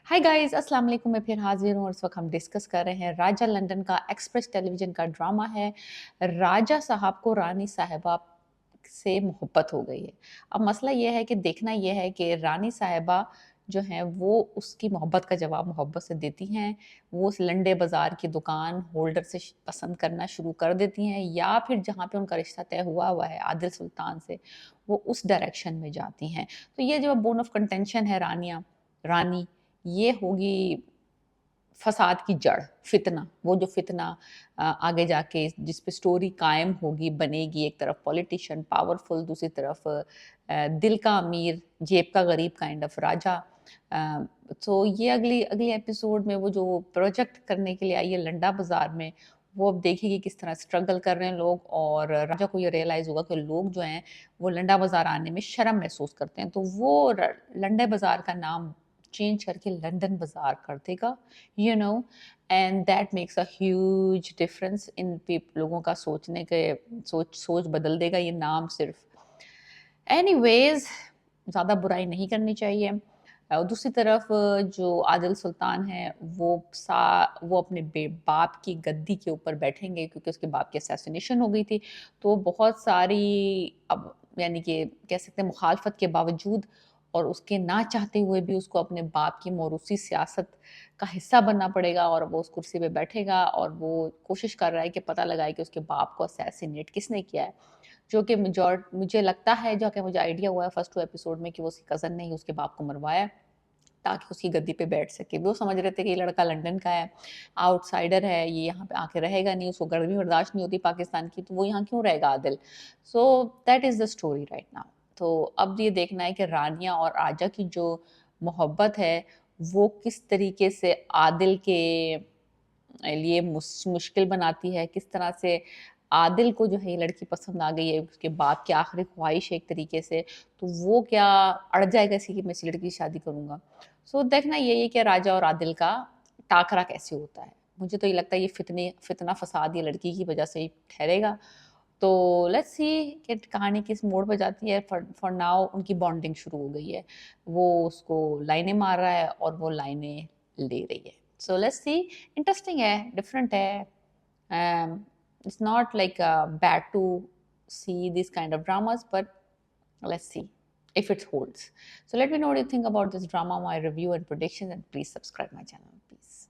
Hi guys, अस्सलाम वालेकुम। मैं फिर हाजिर हूँ और इस वक्त हम डिस्कस कर रहे हैं राजा लंदन का। एक्सप्रेस टेलीविजन का ड्रामा है। राजा साहब को रानी साहिबा से मोहब्बत हो गई है। अब मसला ये है कि देखना ये है कि रानी साहिबा जो है वो उसकी मोहब्बत का जवाब मोहब्बत से देती हैं। वो उस लंडे बाजार की दुकान होल्डर से पसंद करना शुरू कर देती हैं, या फिर जहाँ पे उनका रिश्ता तय हुआ हुआ है आदिल सुल्तान से, वो उस डायरेक्शन में जाती हैं। तो ये जो बोन ऑफ कंटेंशन है रानी, ये होगी फ़साद की जड़, फ़ितना। वो जो फ़ितना आगे जाके जिस पे स्टोरी कायम होगी, बनेगी। एक तरफ पॉलिटिशियन पावरफुल, दूसरी तरफ दिल का अमीर, जेब का गरीब काइंड ऑफ राजा। अ, तो ये अगली अगले एपिसोड में वो जो प्रोजेक्ट करने के लिए आई है लंडा बाज़ार में, वो अब देखेगी किस तरह स्ट्रगल कर रहे हैं लोग, और राजा को ये रियलाइज़ होगा कि लोग जो हैं, वो लंडा बाज़ार आने में शर्म महसूस करते हैं। तो वो लंडे बाज़ार का नाम चेंज करके लंदन बाज़ार कर देगा, you know and that makes a huge difference in लोगों का सोचने के सोच सोच बदल देगा ये नाम सिर्फ। एनीवेज, ज़्यादा बुराई नहीं करनी चाहिए। दूसरी तरफ जो आदिल सुल्तान है, वो अपने बाप की गद्दी के ऊपर बैठेंगे क्योंकि उसके बाप की असैसिनेशन हो गई थी। तो बहुत सारी, अब यानी कि कह सकते हैं मुखालफत के बावजूद और उसके ना चाहते हुए भी उसको अपने बाप की मौरूसी सियासत का हिस्सा बनना पड़ेगा, और वो उस कुर्सी पे बैठेगा और वो कोशिश कर रहा है कि पता लगाए कि उसके बाप को असैसिनेट किसने किया है। जो कि मुझे लगता है, जो कि मुझे आइडिया हुआ है फर्स्ट 2 एपिसोड में, कि वो उसकी कज़न ने ही उसके बाप को मरवाया है, ताकि उसकी गद्दी पे बैठ सके। वो समझ रहे थे कि ये लड़का लंदन का है, आउटसाइडर है, ये यहाँ पे आके रहेगा नहीं, उसको गर्मी बर्दाश्त नहीं होती पाकिस्तान की, तो वो यहाँ क्यों रहेगा Adil? So that is the story right now. तो अब ये देखना है कि रानिया और आजा की जो मोहब्बत है, वो किस तरीके से आदिल के लिए मुश्किल बनाती है, किस तरह से आदिल को जो है ये लड़की पसंद आ गई है, उसके बाप की आखिरी ख्वाहिश है एक तरीके से, तो वो क्या अड़ जाएगा इसी कि मैं इस लड़की से शादी करूँगा। सो देखना यही है कि राजा और आदिल का टाकरा कैसे होता है। मुझे तो ये लगता है ये फितना फ़साद ये लड़की की वज़ह से ही ठहरेगा। तो लेट्स सी कि कहानी किस मोड़ पे जाती है। फॉर नाउ उनकी बॉन्डिंग शुरू हो गई है। वो उसको लाइनें मार रहा है और वो लाइनें ले रही है। सो लेट्स सी, इंटरेस्टिंग है, डिफरेंट है। It's not like bad to see these kind of dramas, but let's see if it holds. So let me know what you think about this drama, my review and prediction, and please subscribe my channel, please.